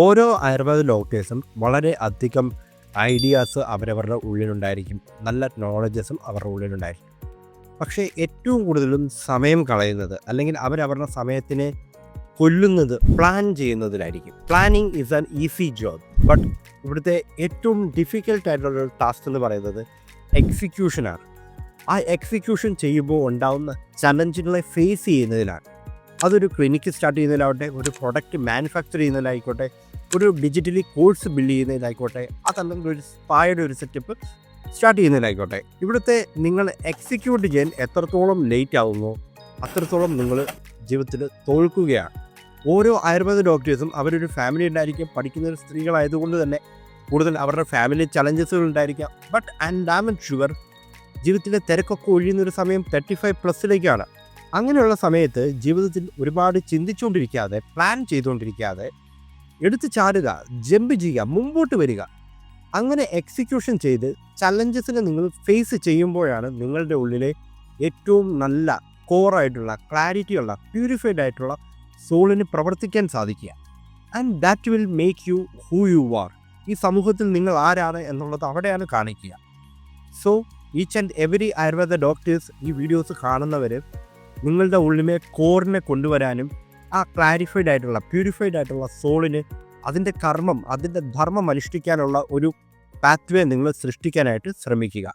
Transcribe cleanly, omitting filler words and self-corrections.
ഓരോ ആയുർവേദ ഡോക്ടേഴ്സും വളരെ അധികം ഐഡിയാസ് അവരവരുടെ ഉള്ളിലുണ്ടായിരിക്കും. നല്ല നോളജസും അവരുടെ ഉള്ളിലുണ്ടായിരിക്കും. പക്ഷേ ഏറ്റവും കൂടുതലും സമയം കളയുന്നത് അല്ലെങ്കിൽ അവരവരുടെ സമയത്തിനെ കൊല്ലുന്നത് പ്ലാൻ ചെയ്യുന്നതിലായിരിക്കും. Planning is an easy job. But ഇവിടുത്തെ ഏറ്റവും ഡിഫിക്കൽട്ട് ആയിട്ടുള്ള ടാസ്ക് എന്ന് പറയുന്നത് എക്സിക്യൂഷനാണ്. ആ എക്സിക്യൂഷൻ ചെയ്യുമ്പോൾ ഉണ്ടാകുന്ന ചലഞ്ചുകളെ ഫേസ് ചെയ്യുന്നതിലാണ്. അതൊരു ക്ലിനിക്ക് സ്റ്റാർട്ട് ചെയ്യുന്നതിലാവട്ടെ, ഒരു പ്രൊഡക്റ്റ് മാനുഫാക്ചർ ചെയ്യുന്നതിലായിക്കോട്ടെ, ഒരു ഡിജിറ്റലി കോഴ്സ് ബിൽഡ് ചെയ്യുന്നതിലായിക്കോട്ടെ, അതല്ലെങ്കിൽ ഒരു സ്പായുടെ ഒരു സെറ്റപ്പ് സ്റ്റാർട്ട് ചെയ്യുന്നതിലായിക്കോട്ടെ, ഇവിടുത്തെ നിങ്ങൾ എക്സിക്യൂട്ട് ചെയ്യാൻ എത്രത്തോളം ലേറ്റ് ആകുന്നോ അത്രത്തോളം നിങ്ങൾ ജീവിതത്തിൽ തോൽക്കുകയാണ്. ഓരോ ആയുർവേദ ഡോക്ടേഴ്സും അവരൊരു ഫാമിലി ഉണ്ടായിരിക്കും. പഠിക്കുന്ന സ്ത്രീകളായതുകൊണ്ട് തന്നെ കൂടുതൽ അവരുടെ ഫാമിലി ചലഞ്ചസുകൾ ഉണ്ടായിരിക്കാം. ബട്ട് ആൻഡ് ആം ഷുവർ ജീവിതത്തിലെ തിരക്കൊക്കെ ഒഴിയുന്നൊരു സമയം 35+ലേക്കാണ്. അങ്ങനെയുള്ള സമയത്ത് ജീവിതത്തിൽ ഒരുപാട് ചിന്തിച്ചുകൊണ്ടിരിക്കാതെ, പ്ലാൻ ചെയ്തുകൊണ്ടിരിക്കാതെ എടുത്തു ചാടുക, ജമ്പ് ചെയ്യുക, മുമ്പോട്ട് വരിക. അങ്ങനെ എക്സിക്യൂഷൻ ചെയ്ത് ചലഞ്ചസിനെ നിങ്ങൾ ഫേസ് ചെയ്യുമ്പോഴാണ് നിങ്ങളുടെ ഉള്ളിലെ ഏറ്റവും നല്ല കോറായിട്ടുള്ള, ക്ലാരിറ്റിയുള്ള, പ്യൂരിഫൈഡ് ആയിട്ടുള്ള സോളിന് പ്രവർത്തിക്കാൻ സാധിക്കുക. And that will make you who you are. ഈ സമൂഹത്തിൽ നിങ്ങൾ ആരാണ് എന്നുള്ളത് അവിടെയാണ് കാണിക്കുക. So each and every Ayurveda doctors ഈ വീഡിയോസ് കാണുന്നവർ നിങ്ങളുടെ ഉള്ളിലെ കോറിനെ കൊണ്ടുവരാനും ആ ക്ലാരിഫൈഡ് ആയിട്ടുള്ള, പ്യൂരിഫൈഡ് ആയിട്ടുള്ള സോളിന് അതിൻ്റെ കർമ്മം, അതിൻ്റെ ധർമ്മം അനുഷ്ഠിക്കാനുള്ള ഒരു പാത്വേ നിങ്ങൾ സൃഷ്ടിക്കാനായിട്ട് ശ്രമിക്കുക.